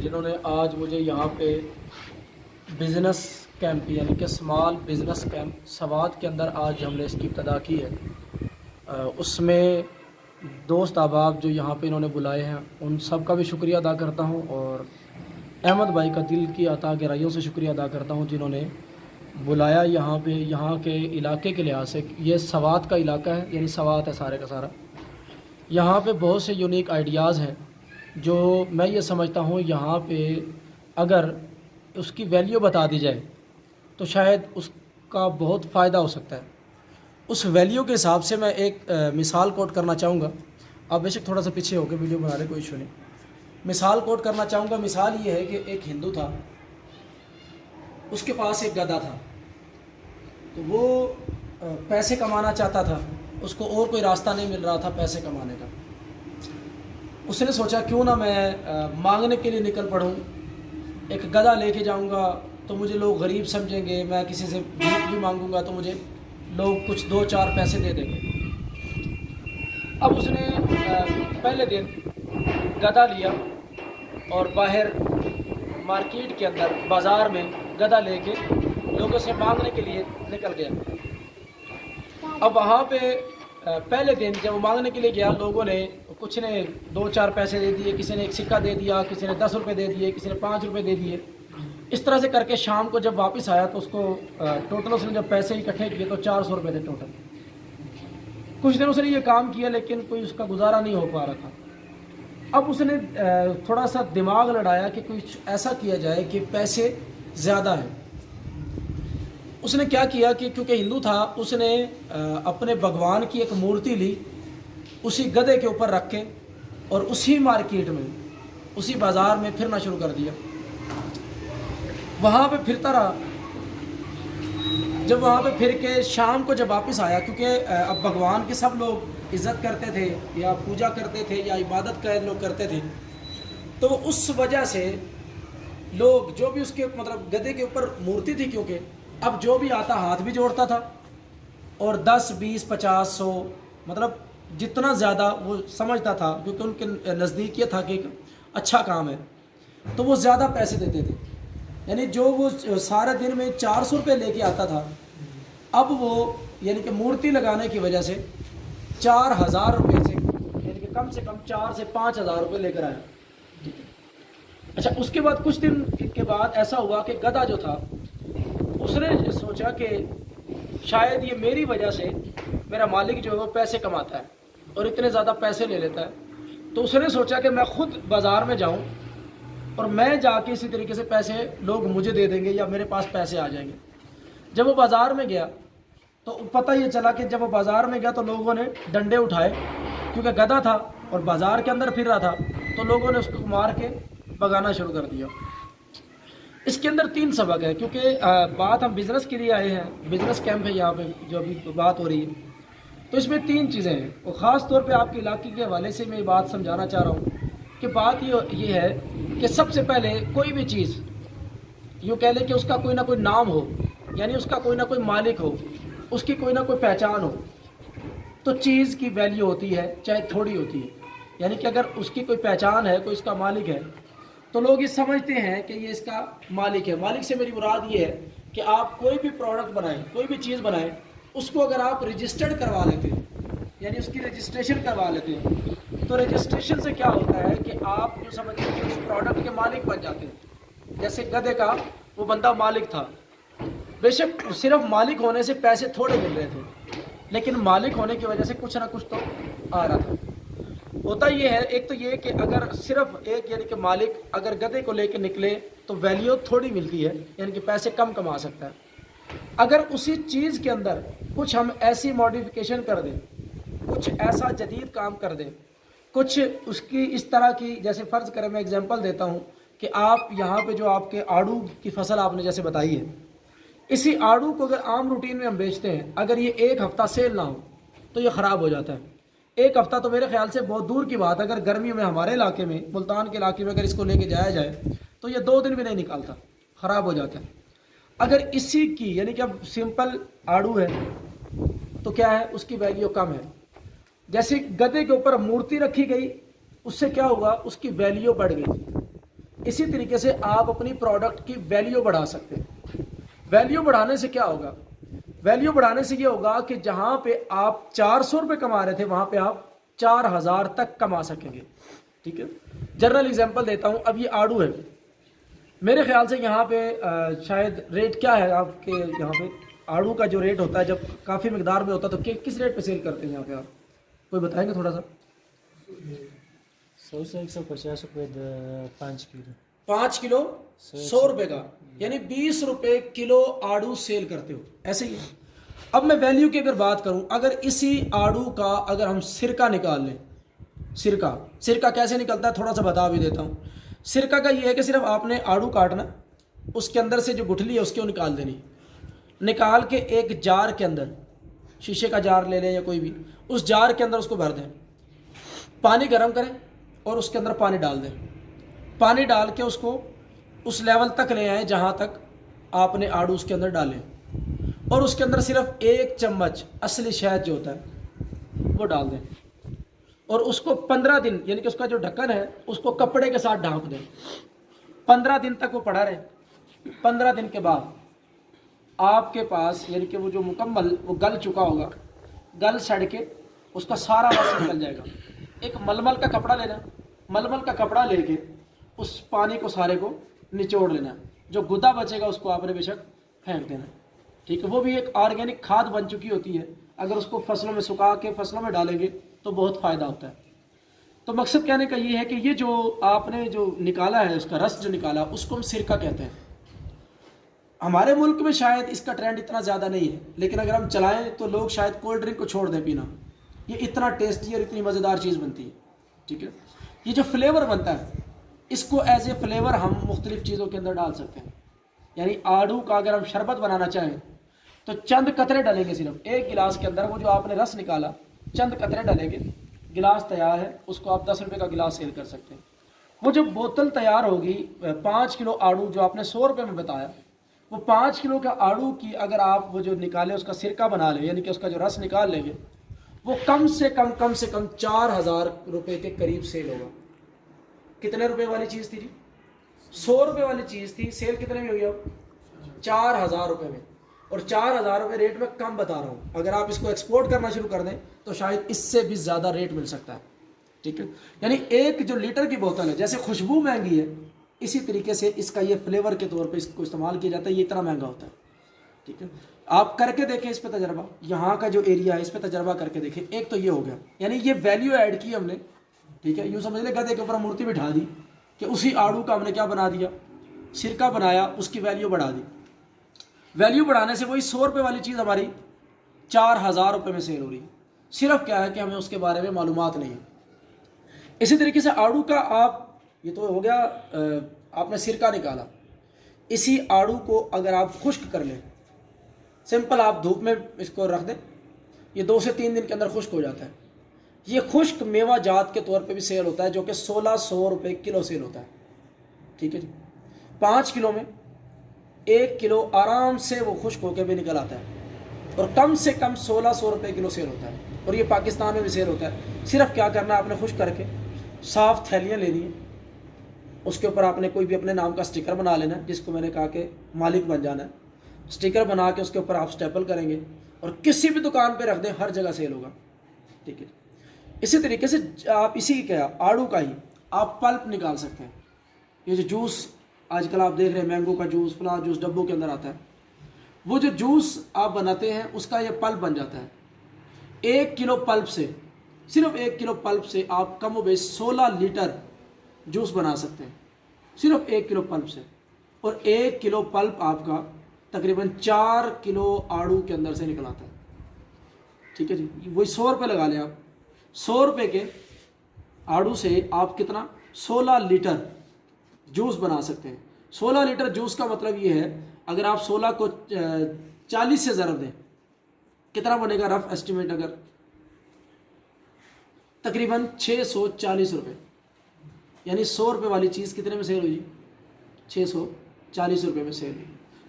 जिन्होंने आज मुझे यहाँ पे बिज़नेस कैंप यानी कि स्मॉल बिज़नेस कैंप सवात के अंदर आज हमने इसकी इब्तदा की है। उसमें दोस्त अहबाब जो यहाँ पे इन्होंने बुलाए हैं उन सब का भी शुक्रिया अदा करता हूँ, और अहमद भाई का दिल की अता गहराइयों से शुक्रिया अदा करता हूँ जिन्होंने बुलाया यहाँ पे। यहाँ के इलाके के लिहाज से ये सवात का इलाका है, यानी सवात है सारे का सारा। यहाँ पे बहुत से यूनिक आइडियाज़ हैं जो मैं ये समझता हूँ यहाँ पे अगर उसकी वैल्यू बता दी जाए तो शायद उसका बहुत फ़ायदा हो सकता है। उस वैल्यू के हिसाब से मैं एक मिसाल कोट करना चाहूँगा। आप बेशक थोड़ा सा पीछे होकर वीडियो बना रहे, कोई इशू नहीं। मिसाल कोट करना चाहूँगा। मिसाल ये है कि एक हिंदू था, उसके पास एक गधा था, तो वो पैसे कमाना चाहता था, उसको और कोई रास्ता नहीं मिल रहा था पैसे कमाने का। उसने सोचा क्यों ना मैं मांगने के लिए निकल पड़ूँ। एक गधा लेके जाऊंगा तो मुझे लोग गरीब समझेंगे, मैं किसी से भीख भी मांगूंगा तो मुझे लोग कुछ 2-4 पैसे दे देंगे। अब उसने पहले दिन गधा लिया और बाहर मार्केट के अंदर बाज़ार में गधा लेके लोगों से मांगने के लिए निकल गया। अब वहाँ पे पहले दिन जब वो मांगने के लिए गया, लोगों ने कुछ ने 2-4 पैसे दे दिए, किसी ने एक सिक्का दे दिया, किसी ने 10 रुपये दे दिए, किसी ने 5 रुपये दे दिए। इस तरह से करके शाम को जब वापस आया तो उसको टोटल उसने जब पैसे इकट्ठे किए तो 400 रुपये थे टोटल। कुछ दिन उसने ये काम किया लेकिन कोई उसका गुजारा नहीं हो पा रहा था। अब उसने थोड़ा सा दिमाग लड़ाया कि कुछ ऐसा किया जाए कि पैसे ज़्यादा हैं। उसने क्या किया कि क्योंकि हिंदू था, उसने अपने भगवान की एक मूर्ति ली, उसी गधे के ऊपर रख के और उसी मार्केट में, उसी बाज़ार में फिरना शुरू कर दिया। वहाँ पे फिरता रहा। जब वहाँ पे फिर के शाम को जब वापस आया, क्योंकि अब भगवान के सब लोग इज़्ज़त करते थे या पूजा करते थे या इबादत का लोग करते थे, तो उस वजह से लोग जो भी उसके मतलब गधे के ऊपर मूर्ति थी, क्योंकि अब जो भी आता हाथ भी जोड़ता था और 10, 20, 50, 100 मतलब जितना ज़्यादा वो समझता था, क्योंकि उनके नज़दीक ये था कि एक अच्छा काम है, तो वो ज़्यादा पैसे देते थे। यानी जो वो सारे दिन में 400 रुपये लेके आता था, अब वो यानी कि मूर्ति लगाने की वजह से 4000 रुपये से यानी कि कम से कम 4 से 5000 रुपये लेकर आया। अच्छा, उसके बाद कुछ दिन के बाद ऐसा हुआ कि गधा जो था उसने सोचा कि शायद ये मेरी वजह से मेरा मालिक जो है वो पैसे कमाता है और इतने ज़्यादा पैसे ले लेता है। तो उसने सोचा कि मैं खुद बाज़ार में जाऊं और मैं जाके इसी तरीके से पैसे लोग मुझे दे देंगे या मेरे पास पैसे आ जाएंगे। जब वो बाज़ार में गया तो पता ये चला कि जब वो बाज़ार में गया तो लोगों ने डंडे उठाए, क्योंकि गधा था और बाज़ार के अंदर फिर रहा था, तो लोगों ने उसको मार के भगाना शुरू कर दिया। इसके अंदर 3 सबक है, क्योंकि बात हम बिज़नेस के लिए आए हैं, बिज़नेस कैंप है यहाँ पे जो अभी बात हो रही है, तो इसमें 3 चीज़ें हैं। और ख़ास तौर पे आपके इलाके के हवाले से मैं ये बात समझाना चाह रहा हूँ कि बात ये है कि सबसे पहले कोई भी चीज़ यूँ कह लें कि उसका कोई ना कोई नाम हो, यानी उसका कोई ना कोई मालिक हो, उसकी कोई ना कोई पहचान हो, तो चीज़ की वैल्यू होती है, चाहे थोड़ी होती है। यानी कि अगर उसकी कोई पहचान है, कोई इसका मालिक है, तो लोग ये समझते हैं कि ये इसका मालिक है। मालिक से मेरी मुराद ये है कि आप कोई भी प्रोडक्ट बनाएं, कोई भी चीज़ बनाएं, उसको अगर आप रजिस्टर्ड करवा लेते हैं, यानी उसकी रजिस्ट्रेशन करवा लेते हैं, तो रजिस्ट्रेशन से क्या होता है कि आप जो समझते हैं कि उस प्रोडक्ट के मालिक बन जाते हैं। जैसे गधे का वो बंदा मालिक था, बेशक सिर्फ मालिक होने से पैसे थोड़े मिल रहे थे, लेकिन मालिक होने की वजह से कुछ ना कुछ तो आ रहा था। होता ये है, एक तो ये कि अगर सिर्फ एक यानी कि मालिक अगर गधे को लेकर निकले तो वैल्यू थोड़ी मिलती है, यानी कि पैसे कम कमा सकता है। अगर उसी चीज़ के अंदर कुछ हम ऐसी मॉडिफिकेशन कर दें, कुछ ऐसा जदीद काम कर दें, कुछ उसकी इस तरह की, जैसे फ़र्ज़ करें मैं एग्जांपल देता हूँ कि आप यहाँ पे जो आपके आड़ू की फसल आपने जैसे बताई है, इसी आड़ू को अगर आम रूटीन में हम बेचते हैं, अगर ये 1 हफ़्ता सेल ना हो तो ये ख़राब हो जाता है। 1 हफ़्ता तो मेरे ख्याल से बहुत दूर की बात, अगर गर्मियों में हमारे इलाके में, मुल्तान के इलाके में अगर इसको लेके जाया जाए तो ये 2 दिन भी नहीं निकालता, ख़राब हो जाता है। अगर इसी की यानी कि अब सिंपल आड़ू है तो क्या है, उसकी वैल्यू कम है। जैसे गधे के ऊपर मूर्ति रखी गई, उससे क्या हुआ, उसकी वैल्यू बढ़ गई। इसी तरीके से आप अपनी प्रोडक्ट की वैल्यू बढ़ा सकते हैं। वैल्यू बढ़ाने से क्या होगा? वैल्यू बढ़ाने से ये होगा कि जहाँ पे आप 400 रुपये कमा रहे थे वहाँ पे आप 4000 तक कमा सकेंगे। ठीक है, जनरल एग्जांपल देता हूँ। अब ये आड़ू है, मेरे ख्याल से यहाँ पे शायद रेट क्या है आपके यहाँ पे? आड़ू का जो रेट होता है जब काफ़ी मकदार में होता है तो किस रेट पे सेल करते हैं यहाँ पे, आप कोई बताएंगे थोड़ा सा? 100 से 150 रुपये 5 किलो। 5 किलो 100 रुपये का, यानी 20 रुपये किलो आड़ू सेल करते हो, ऐसे ही। अब मैं वैल्यू की अगर बात करूं, अगर इसी आड़ू का अगर हम सिरका निकाल लें, सिरका कैसे निकलता है थोड़ा सा बता भी देता हूं। सिरका का ये है कि सिर्फ आपने आड़ू काटना, उसके अंदर से जो गुठली है उसको निकाल देनी, निकाल के एक जार के अंदर, शीशे का जार ले लें या कोई भी, उस जार के अंदर उसको भर दें, पानी गर्म करें और उसके अंदर पानी डाल दें। पानी डाल के उसको उस लेवल तक ले आए जहाँ तक आपने आड़ू उसके अंदर डालें, और उसके अंदर सिर्फ 1 चम्मच असली शहद जो होता है वो डाल दें, और उसको 15 दिन, यानी कि उसका जो ढक्कन है उसको कपड़े के साथ ढाँप दें। 15 दिन तक वो पड़ा रहे। 15 दिन के बाद आपके पास, यानी कि वो जो मुकम्मल वो गल चुका होगा, गल सड़ के उसका सारा रस निकल जाएगा। एक मलमल का कपड़ा लेना, मलमल का कपड़ा लेके उस पानी को सारे को निचोड़ लेना, जो गुदा बचेगा उसको आपने बेशक फेंक देना। ठीक है, वो भी एक ऑर्गेनिक खाद बन चुकी होती है, अगर उसको फसलों में सुखा के फसलों में डालेंगे तो बहुत फ़ायदा होता है। तो मकसद कहने का ये है कि ये जो आपने जो निकाला है, उसका रस जो निकाला, उसको हम सिरका कहते हैं। हमारे मुल्क में शायद इसका ट्रेंड इतना ज़्यादा नहीं है, लेकिन अगर हम चलाएं तो लोग शायद कोल्ड ड्रिंक को छोड़ दें पीना। ये इतना टेस्टी और इतनी मज़ेदार चीज़ बनती है। ठीक है, ये जो फ्लेवर बनता है इसको एज ए फ्लेवर हम मुख्तलिफ़ चीज़ों के अंदर डाल सकते हैं। यानी आड़ू का अगर हम शरबत बनाना चाहें तो चंद कतरे डालेंगे, सिर्फ 1 गिलास के अंदर वो जो आपने रस निकाला, चंद कतरे डालेंगे, गिलास तैयार है। उसको आप 10 रुपये का गिलास सेल कर सकते हैं। वो जब बोतल तैयार होगी, 5 किलो आड़ू जो आपने 100 रुपये में बताया, वो 5 किलो का आड़ू की अगर आप वो जो निकाले उसका सिरका बना लें, यानी कि उसका जो रस निकाल लेंगे, वो कम से कम 4000 रुपये के करीब सेल होगा। कितने रुपए वाली चीज़ थी जी? 100 रुपये वाली चीज़ थी, सेल कितने में हुई अब? 4000 रुपये में। और 4000 रुपये रेट में कम बता रहा हूँ, अगर आप इसको एक्सपोर्ट करना शुरू कर दें तो शायद इससे भी ज़्यादा रेट मिल सकता है। ठीक है, यानी 1 जो लीटर की बोतल है, जैसे खुशबू महंगी है, इसी तरीके से इसका ये फ्लेवर के तौर पे इसको इस्तेमाल किया जाता है, ये इतना महंगा होता है। ठीक है, आप करके देखें इस पर तजर्बा, यहाँ का जो एरिया है इस पर तजर्बा करके देखें। एक तो ये हो गया, यानी ये वैल्यू ऐड की हमने। ठीक है, यूँ समझ ले गधे के ऊपर मूर्ति बिठा दी कि उसी आड़ू का हमने क्या बना दिया, सिरका बनाया, उसकी वैल्यू बढ़ा दी। वैल्यू बढ़ाने से वही 100 रुपये वाली चीज़ हमारी 4000 रुपये में सेल हो रही है। सिर्फ क्या है कि हमें उसके बारे में मालूमात नहीं है। इसी तरीके से आड़ू का आप, ये तो हो गया आपने सिरका निकाला, इसी आड़ू को अगर आप खुश्क कर लें, सिंपल आप धूप में इसको रख दें, ये 2 से 3 दिन के अंदर खुश्क हो जाता है। ये खुश्क मेवा जात के तौर पे भी सेल होता है, जो कि 1600 रुपये किलो सेल होता है। ठीक है जी, 5 किलो में 1 किलो आराम से वो खुश्क होकर भी निकल आता है, और कम से कम 1600 रुपये किलो सेल होता है, और ये पाकिस्तान में भी सेल होता है। सिर्फ क्या करना है, आपने खुश्क करके साफ़ थैलियाँ लेनी है, उसके ऊपर आपने कोई भी अपने नाम का स्टिकर बना लेना है, जिसको मैंने कहा कि मालिक बन जाना है। स्टिकर बना के उसके ऊपर आप स्टेपल करेंगे और किसी भी दुकान पे रख दें, हर जगह सेल होगा। ठीक है, इसी तरीके से आप इसी क्या आड़ू का ही आप पल्प निकाल सकते हैं। ये जो जूस आजकल आप देख रहे हैं, मैंगो का जूस, फलां जूस डब्बों के अंदर आता है, वो जो जूस आप बनाते हैं उसका ये पल्प बन जाता है। 1 किलो पल्प से, सिर्फ 1 किलो पल्प से आप कम बेश 16 लीटर जूस बना सकते हैं, सिर्फ 1 किलो पल्प से। और 1 किलो पल्प आपका तकरीबन 4 किलो आड़ू के अंदर से निकल आता है। ठीक है जी, वही 100 रुपये लगा लें आप, 100 रुपये के आड़ू से आप कितना 16 लीटर जूस बना सकते हैं। 16 लीटर जूस का मतलब ये है, अगर आप 16 को 40 से ज़रब दें, कितना बनेगा रफ एस्टिमेट, अगर तकरीबन 640 रुपये, यानी 100 रुपये वाली चीज़ कितने में सेल हुई? 640 रुपये में सेल हुई।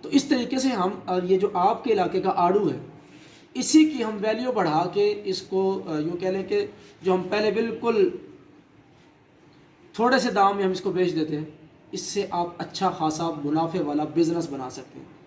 तो इस तरीके से हम, ये जो आपके इलाके का आड़ू है, इसी की हम वैल्यू बढ़ा के इसको यूँ कह लें कि जो हम पहले बिल्कुल थोड़े से दाम में हम इसको बेच देते हैं, اس سے آپ اچھا خاصا منافع والا بزنس بنا سکتے ہیں.